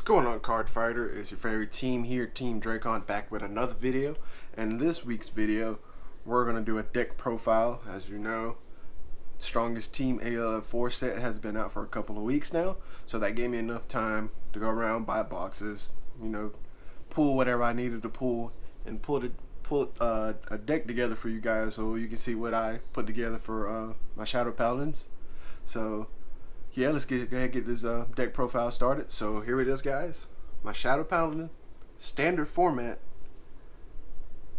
going on, Cardfighter? It's your favorite team here, Team Drakgon, back with another video. And this week's video, we're going to do a deck profile. As you know, strongest team ALF4 set has been out for a couple of weeks now, so that gave me enough time to go around, buy boxes, pull whatever I needed to pull, and pull a deck together for you guys so you can see what I put together for my Shadow Paladins. So yeah, let's go ahead and get this deck profile started. So here it is, guys. My Shadow Paladin standard format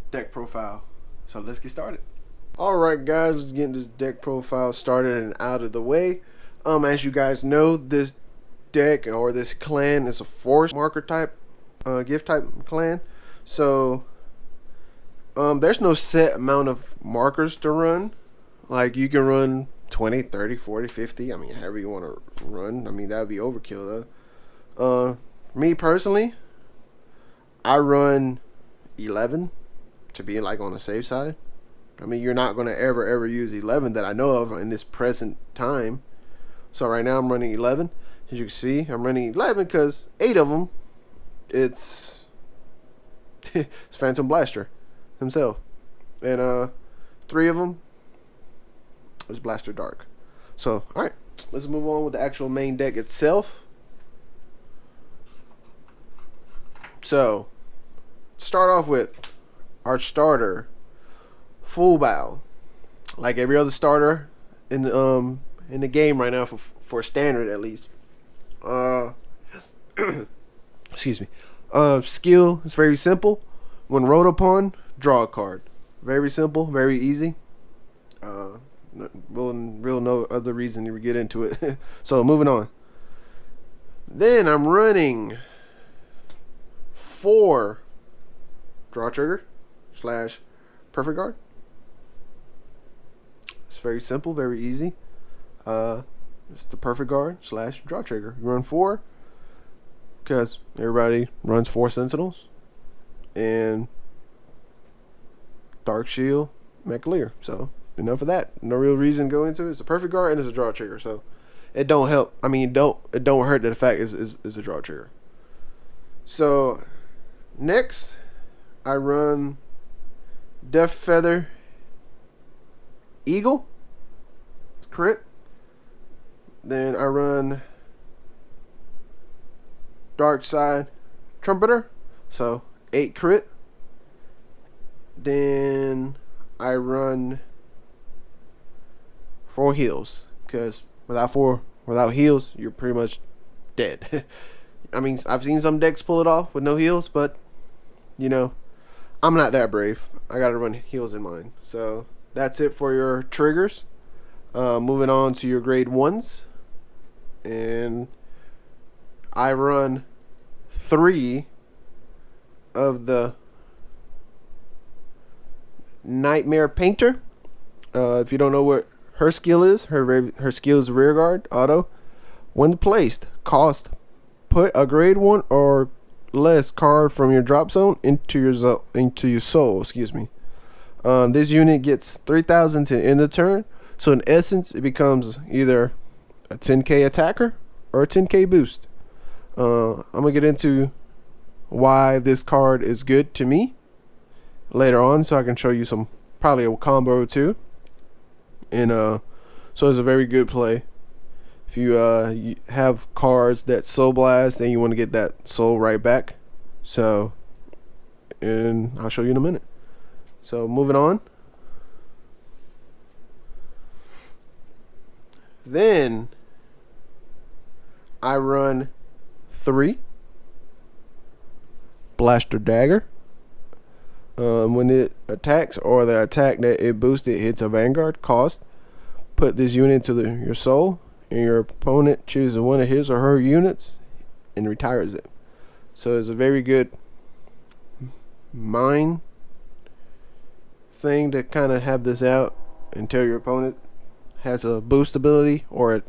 deck profile. So let's get started. Alright guys, let's get this deck profile started and out of the way. As you guys know, this deck or this clan is a force marker type gift type clan. So there's no set amount of markers to run. Like, you can run 20, 30, 40, 50. I mean, however you want to run. I mean, that would be overkill though. Me personally, I run 11 to be like on the safe side. I mean, you're not going to ever use 11 that I know of in this present time. So right now I'm running 11. As you can see, I'm running 11 because 8 of them, it's Phantom Blaster himself. And 3 of them is Blaster Dark. So, alright, let's move on with the actual main deck itself. So, start off with our starter, Full Bow. Like every other starter in the game right now, for standard at least. Excuse me. Skill is very simple. When rolled upon, draw a card. Very simple, very easy. Real no other reason to get into it. So moving on. Then I'm running 4 draw trigger / perfect guard. It's very simple, very easy. It's the perfect guard / draw trigger. You run 4 because everybody runs 4 sentinels and Dark Shield, Mechaleer. So enough of that. No real reason to go into it. It's a perfect guard and it's a draw trigger, so it don't help. I mean, it don't hurt that the fact is a draw trigger. So next, I run Death Feather Eagle. It's crit. Then I run Dark Side Trumpeter. So 8 crit. Then I run 4 heals, because without heals, you're pretty much dead. I mean, I've seen some decks pull it off with no heals, but I'm not that brave. I gotta run heals in mine. So that's it for your triggers. Moving on to your grade 1s, and I run 3 of the Nightmare Painter. If you don't know what her skill is, her skill is rear guard auto. When placed, put a grade 1 or less card from your drop zone into your soul. Excuse me. This unit gets 3,000 to end the turn. So in essence, it becomes either a 10k attacker or a 10k boost. I'm gonna get into why this card is good to me later on, so I can show you probably a combo or two. And so it's a very good play if you have cards that soul blast and you want to get that soul right back. So, and I'll show you in a minute. So moving on. Then I run 3 Blaster Dagger. When it attacks or the attack that it boosted hits a Vanguard cost, put this unit into your soul, and your opponent chooses one of his or her units and retires it. So it's a very good mind thing to kind of have this out until your opponent has a boost ability or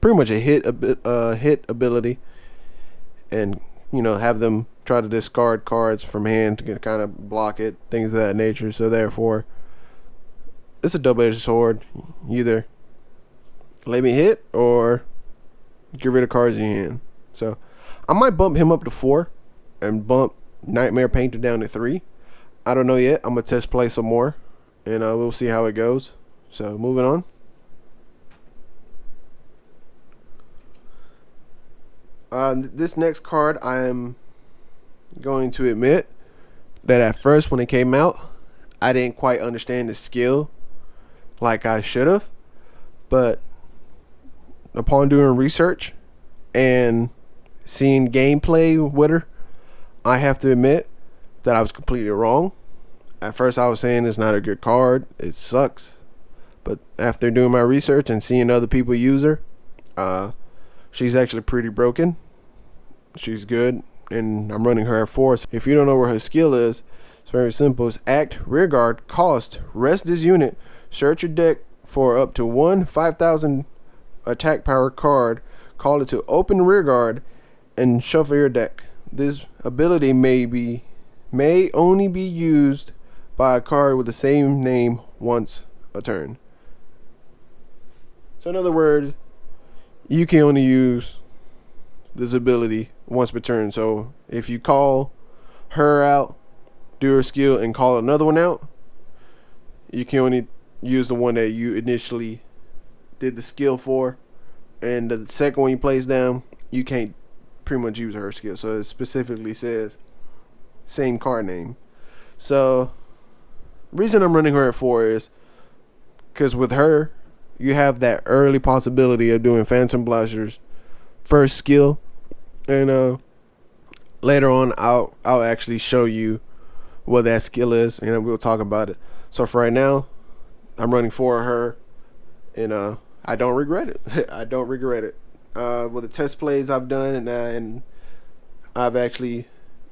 pretty much a hit ability, and have them try to discard cards from hand to kind of block it, things of that nature. So therefore, it's a double-edged sword. Either let me hit or get rid of cards in your hand. So I might bump him up to 4 and bump Nightmare Painter down to 3. I don't know yet. I'm gonna test play some more, and we'll see how it goes. So moving on. This next card, I am going to admit that at first when it came out, I didn't quite understand the skill like I should have, but upon doing research and seeing gameplay with her, I have to admit that I was completely wrong. At first I was saying it's not a good card, it sucks, but after doing my research and seeing other people use her, she's actually pretty broken. She's good, and I'm running her at 4. If you don't know where her skill is, it's very simple. It's act, rearguard, cost, rest this unit, search your deck for up to one 5,000 attack power card, call it to open rearguard, and shuffle your deck. This ability may only be used by a card with the same name once a turn. So in other words, you can only use this ability once per turn. So if you call her out, do her skill, and call another one out, you can only use the one that you initially did the skill for, and the second one you place down, you can't pretty much use her skill. So it specifically says same card name. So the reason I'm running her at 4 is because with her, you have that early possibility of doing Phantom Blaster's first skill, and later on I'll actually show you what that skill is, and we'll talk about it. So for right now, I'm running 4 of her, and I don't regret it. I don't regret it. With the test plays I've done, and I've actually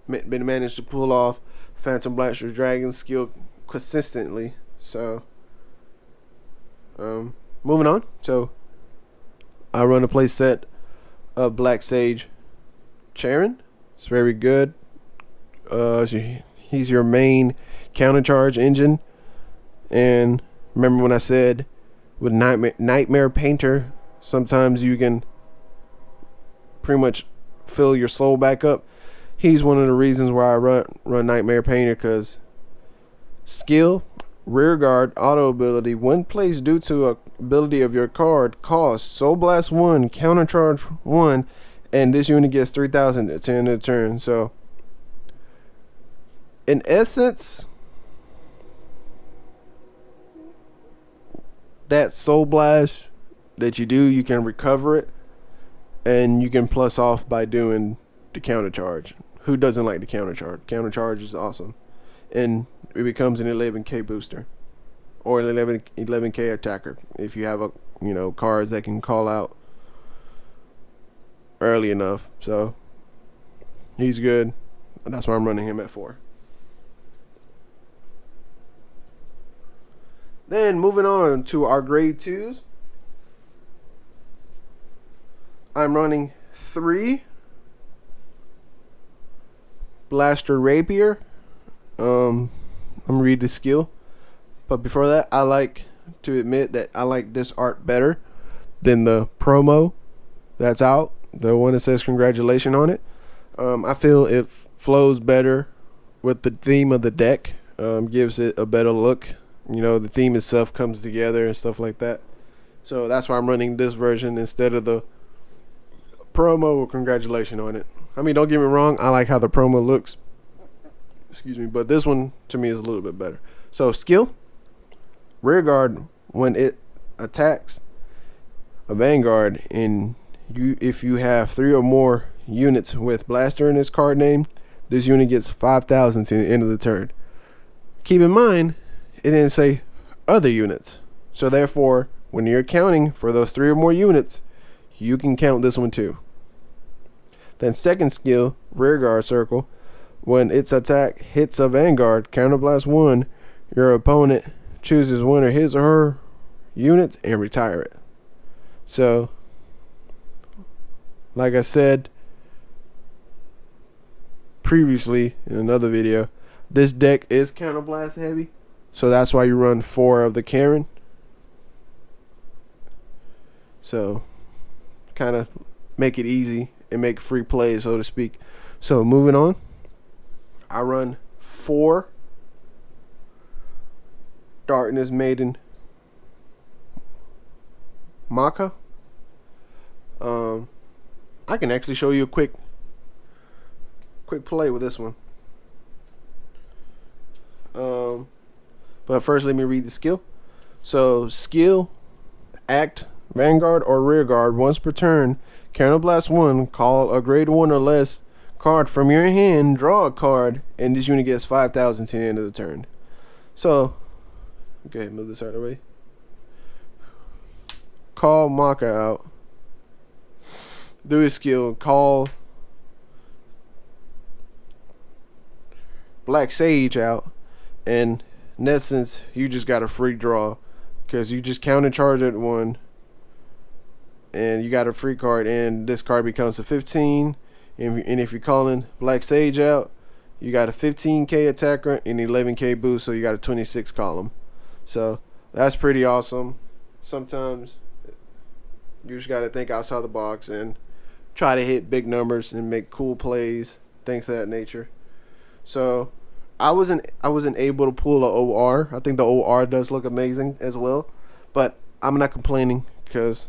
been managed to pull off Phantom Blaster's Dragon skill consistently. So moving on. So I run a play set of Black Sage Charon. It's very good. He's your main countercharge engine, and remember when I said with Nightmare Painter, sometimes you can pretty much fill your soul back up. He's one of the reasons why I run Nightmare Painter, because skill, rearguard, auto ability, when placed due to a ability of your card, cost Soul Blast 1, countercharge 1, and this unit gets 3,000 at the end of the turn. So in essence, that Soul Blast that you do, you can recover it, and you can plus off by doing the countercharge. Who doesn't like the countercharge? Countercharge is awesome, and it becomes an 11k booster or an 11k attacker if you have cards that can call out early enough. So he's good, and that's why I'm running him at 4. Then moving on to our grade 2s, I'm running 3 Blaster Rapier. I'm gonna read the skill, but before that, I like to admit that I like this art better than the promo that's out, the one that says congratulations on it. I feel it flows better with the theme of the deck, gives it a better look. The theme itself comes together and stuff like that. So that's why I'm running this version instead of the promo with congratulations on it. I mean, don't get me wrong, I like how the promo looks, excuse me, but this one to me is a little bit better. So skill, rearguard, when it attacks a Vanguard, and if you have 3 or more units with Blaster in its card name, this unit gets 5,000 to the end of the turn. Keep in mind, it didn't say other units, so therefore when you're counting for those 3 or more units, you can count this one too. Then second skill, rearguard circle, when its attack hits a Vanguard, counterblast 1, your opponent chooses one of his or her units and retire it. So like I said previously in another video, this deck is counterblast heavy, so that's why you run 4 of the Karen. So kind of make it easy and make free plays, so to speak. So moving on, I run 4 Darkness Maiden Maka. I can actually show you a quick play with this one. But first let me read the skill. So skill, act, Vanguard or Rearguard. Once per turn, Counterblast 1, call a grade 1 or less card from your hand, draw a card, and this unit gets 5,000 to the end of the turn. So, okay, move this out of the way. Call Maka out. Do his skill, call Black Sage out, and in essence, you just got a free draw because you just counter charge at 1. And you got a free card, and this card becomes a 15. And if you're calling Black Sage out, you got a 15k attacker and 11k boost, so you got a 26 column. So that's pretty awesome. Sometimes you just got to think outside the box and try to hit big numbers and make cool plays, things of that nature. So I wasn't able to pull a OR. I think the OR does look amazing as well, but I'm not complaining because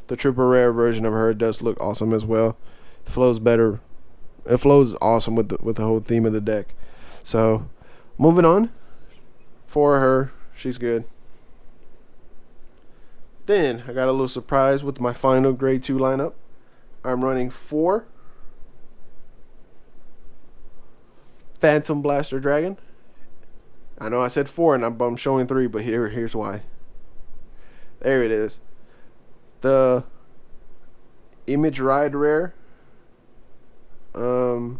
the triple rare version of her does look awesome as well. It flows better. It flows awesome with the whole theme of the deck. So moving on, for her, she's good. Then I got a little surprise with my final grade 2 lineup. I'm running 4 Phantom Blaster Dragon. I know I said 4 and I'm showing 3, but here's why. There it is. The Image Ride Rare Ren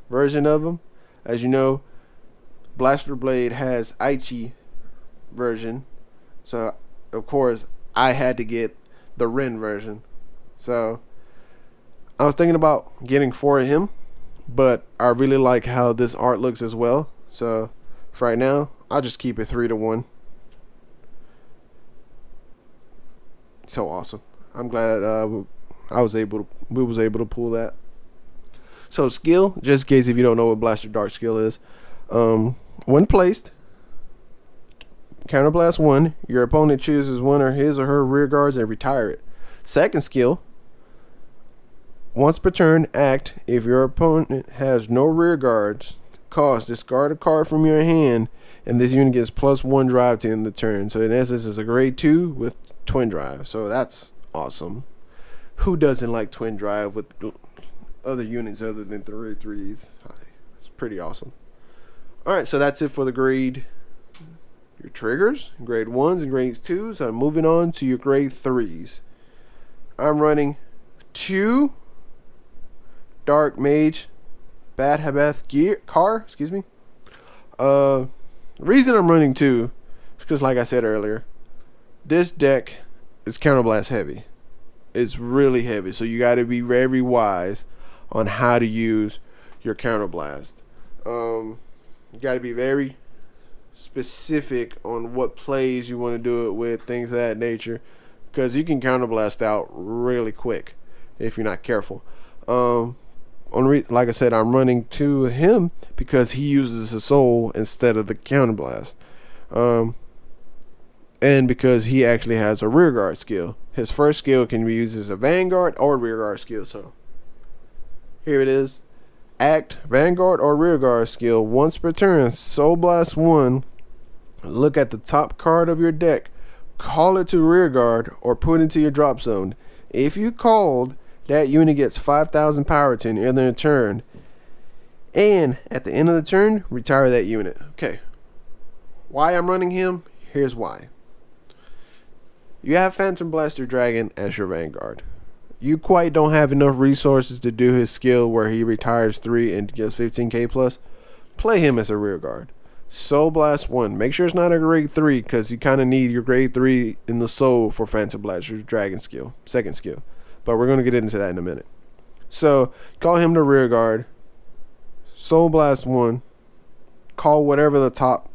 version of them. As you know, Blaster Blade has Aichi version, so of course I had to get the Ren version. So I was thinking about getting 4 of him, but I really like how this art looks as well. So for right now, I'll just keep it 3-1. So awesome. I'm glad we was able to pull that. So skill, just in case if you don't know what Blaster Dark skill is, when placed, Counterblast 1, your opponent chooses one of his or her rear guards and retire it. Second skill, once per turn, act. If your opponent has no rear guards, discard a card from your hand, and this unit gets +1 drive to end the turn. So in essence, it's a grade 2 with twin drive. So that's awesome. Who doesn't like twin drive with other units other than grade 3s? It's pretty awesome. Alright, so that's it for the grade. Your triggers, grade 1s and grades 2s. I'm moving on to your grade 3s. I'm running 2 Dark Mage Bad Habeth The reason I'm running 2 is because, like I said earlier, this deck is counterblast heavy. It's really heavy, so you got to be very wise on how to use your counterblast. You got to be very specific on what plays you want to do it with, things of that nature, because you can counterblast out really quick if you're not careful. Like I said, I'm running to him because he uses a soul instead of the counterblast, and because he actually has a rearguard skill. His first skill can be used as a Vanguard or rearguard skill. So here it is. Act, Vanguard or rearguard skill. Once per turn, Soul Blast 1. Look at the top card of your deck, call it to rearguard or put it into your drop zone. If you called, that unit gets 5,000 power to the end of the turn, and at the end of the turn, retire that unit. Okay, why I'm running him? Here's why. You have Phantom Blaster Dragon as your Vanguard. You quite don't have enough resources to do his skill where he retires 3 and gets 15k plus. Play him as a rearguard. Soul Blast 1. Make sure it's not a grade 3 because you kind of need your grade 3 in the soul for Phantom Blaster's Dragon skill, second skill. But we're going to get into that in a minute. So call him the rearguard. Soul Blast 1. Call whatever the top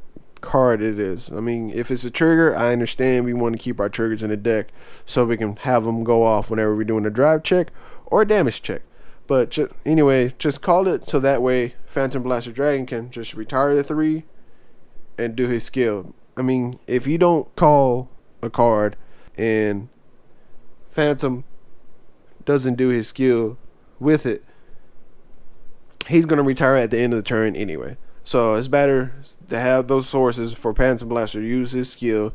card it is. I mean, if it's a trigger, I understand we want to keep our triggers in the deck so we can have them go off whenever we're doing a drive check or a damage check. But anyway, just call it so that way Phantom Blaster Dragon can just retire the 3 and do his skill. I mean, if you don't call a card and Phantom doesn't do his skill with it, he's going to retire at the end of the turn anyway. So it's better to have those sources for Phantom Blaster to use his skill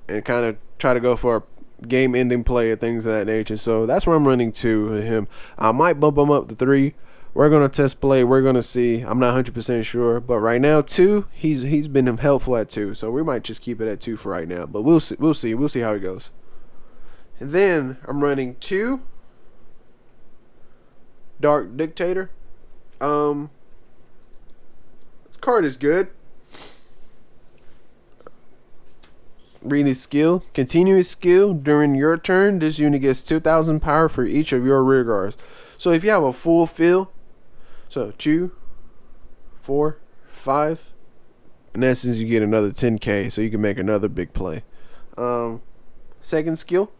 and kind of try to go for a game-ending play and things of that nature. So that's where I'm running 2 with him. I might bump him up to 3. We're going to test play. We're going to see. I'm not 100% sure. But right now, 2, he's been helpful at 2. So we might just keep it at 2 for right now. But we'll see. We'll see how it goes. And then I'm running 2 Dark Dictator. This card is good. Read his skill. Continue his skill. During your turn, this unit gets 2,000 power for each of your rear guards. So if you have a full fill, so 2, 4, 5, in essence you get another 10k, so you can make another big play. Second skill,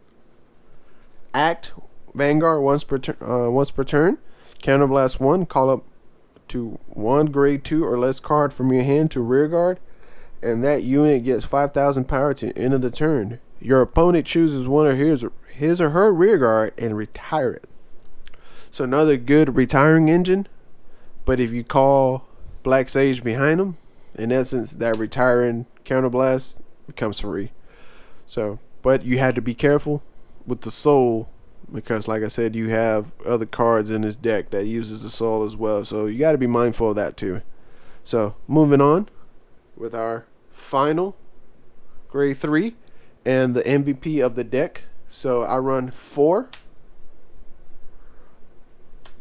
Act Vanguard once per turn. Counterblast 1. Call up to 1 grade 2 or less card from your hand to rear guard, and that unit gets 5,000 power to the end of the turn. Your opponent chooses one of his or her rear guard and retire it. So another good retiring engine. But if you call Black Sage behind him, in essence that retiring counterblast becomes free. So, but you had to be careful with the soul, because like I said, you have other cards in this deck that uses the soul as well. So you got to be mindful of that too. So moving on with our final grade 3 and the MVP of the deck. So I run 4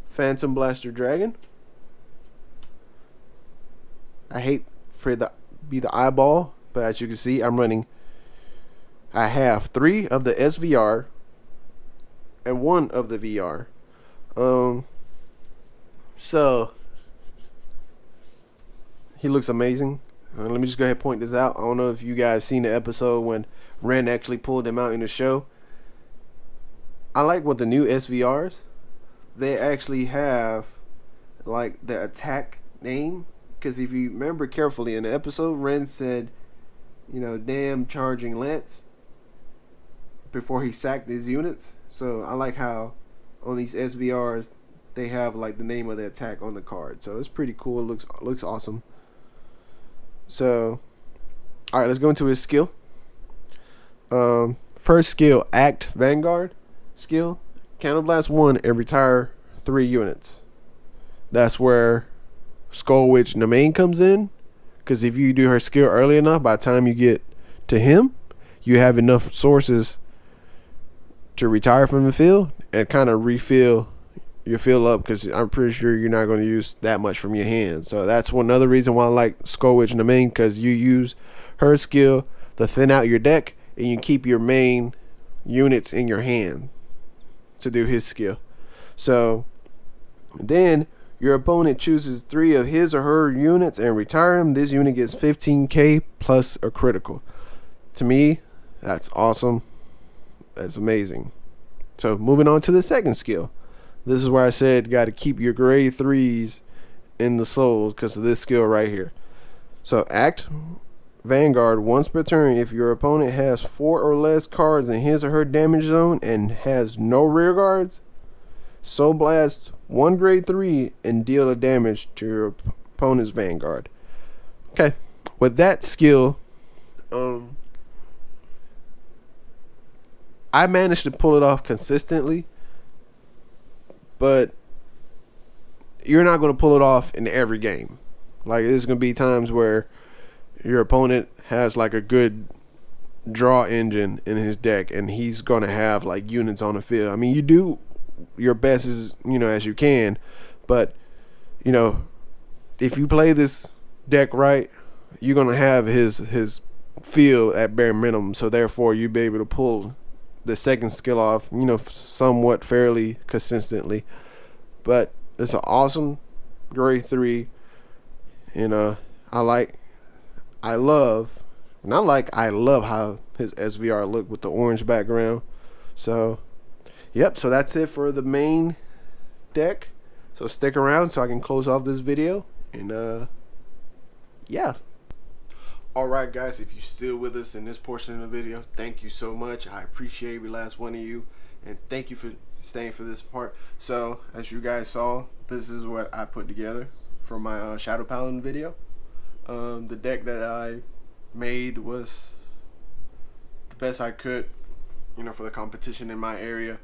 Phantom Blaster Dragon. I hate for it to be the eyeball, but as you can see, I have 3 of the SVR and 1 of the VR. So he looks amazing. Let me just go ahead and point this out. I don't know if you guys seen the episode when Ren actually pulled him out in the show. I like what the new SVRs, they actually have like the attack name. Because if you remember carefully in the episode, Ren said, you know, damn charging lance before he sacked his units. So I like how on these SVRs they have like the name of the attack on the card. So it's pretty cool. It looks awesome. So alright, let's go into his skill. First skill, Act Vanguard skill. Counterblast 1 and retire 3 units. That's where Skull Witch Namain comes in, because if you do her skill early enough, by the time you get to him, you have enough sources to retire from the field and kind of refill your field up, because I'm pretty sure you're not going to use that much from your hand. So that's one other reason why I like Skull Witch Namain, because you use her skill to thin out your deck and you keep your main units in your hand to do his skill. So then your opponent chooses 3 of his or her units and retire him. This unit gets 15k plus a critical. To me, that's awesome. That's amazing. So moving on to the second skill. This is where I said got to keep your grade 3s in the souls because of this skill right here. So Act Vanguard once per turn. If your opponent has 4 or less cards in his or her damage zone and has no rear guards, Soul Blast 1 grade 3 and deal the damage to your opponent's Vanguard. Okay, with that skill, I managed to pull it off consistently, but you're not going to pull it off in every game. Like, there's going to be times where your opponent has like a good draw engine in his deck and he's going to have like units on the field. I mean, you do your best as as you can, but if you play this deck right, you're gonna have his field at bare minimum, so therefore you'll be able to pull the second skill off somewhat fairly consistently. But it's an awesome grade 3, and I like I love, not like I love how his SVR looked with the orange background. So, yep, so that's it for the main deck. So stick around so I can close off this video. And, yeah. Alright guys, if you're still with us in this portion of the video, thank you so much. I appreciate every last one of you. And thank you for staying for this part. So, as you guys saw, this is what I put together for my Shadow Paladin video. The deck that I made was the best I could, you know, for the competition in my area.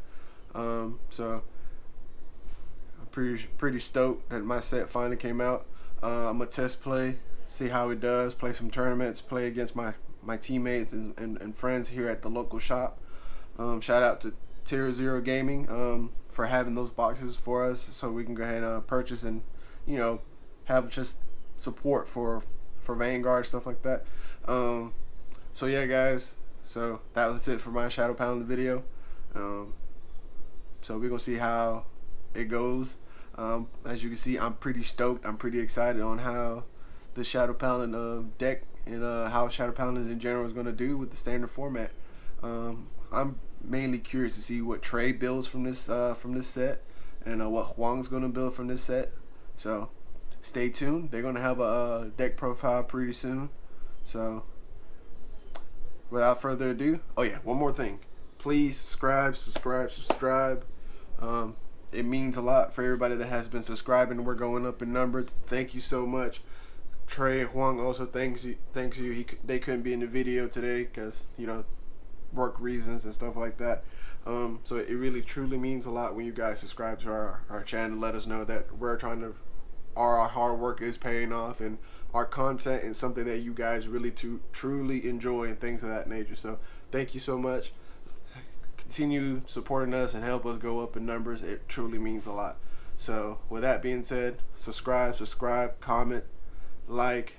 So I'm pretty stoked that my set finally came out. I'm gonna test play, see how it does, play some tournaments, play against my teammates and friends here at the local shop. Shout out to Tier 0 Gaming for having those boxes for us, so we can go ahead and purchase and, you know, have just support for Vanguard, stuff like that. So yeah guys, so that was it for my Shadow Paladin video. So we're gonna see how it goes. As you can see, I'm pretty stoked, I'm pretty excited on how the Shadow Paladin deck and how Shadow Paladins in general is gonna do with the standard format. I'm mainly curious to see what Trey builds from this set, and what Huang's gonna build from this set. So stay tuned. They're gonna have a deck profile pretty soon. So without further ado, oh yeah, one more thing. Please subscribe. It means a lot for everybody that has been subscribing. We're going up in numbers. Thank you so much. Trey Huang also thanks you. They couldn't be in the video today because, you know, work reasons and stuff like that. So it really truly means a lot when you guys subscribe to our channel. Let us know that we're trying to, our hard work is paying off, and our content is something that you guys really truly enjoy and things of that nature. So thank you so much. Continue supporting us and help us go up in numbers. It truly means a lot. So with that being said, subscribe, comment, like,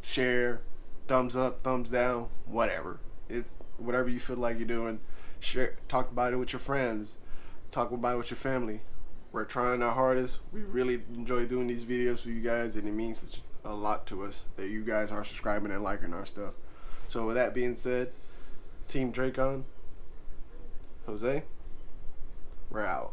share, thumbs up, thumbs down, whatever. It's whatever you feel like you're doing. Share, talk about it with your friends, talk about it with your family. We're trying our hardest. We really enjoy doing these videos for you guys, and it means a lot to us that you guys are subscribing and liking our stuff. So with that being said, Team Drakgon, Jose, we're out.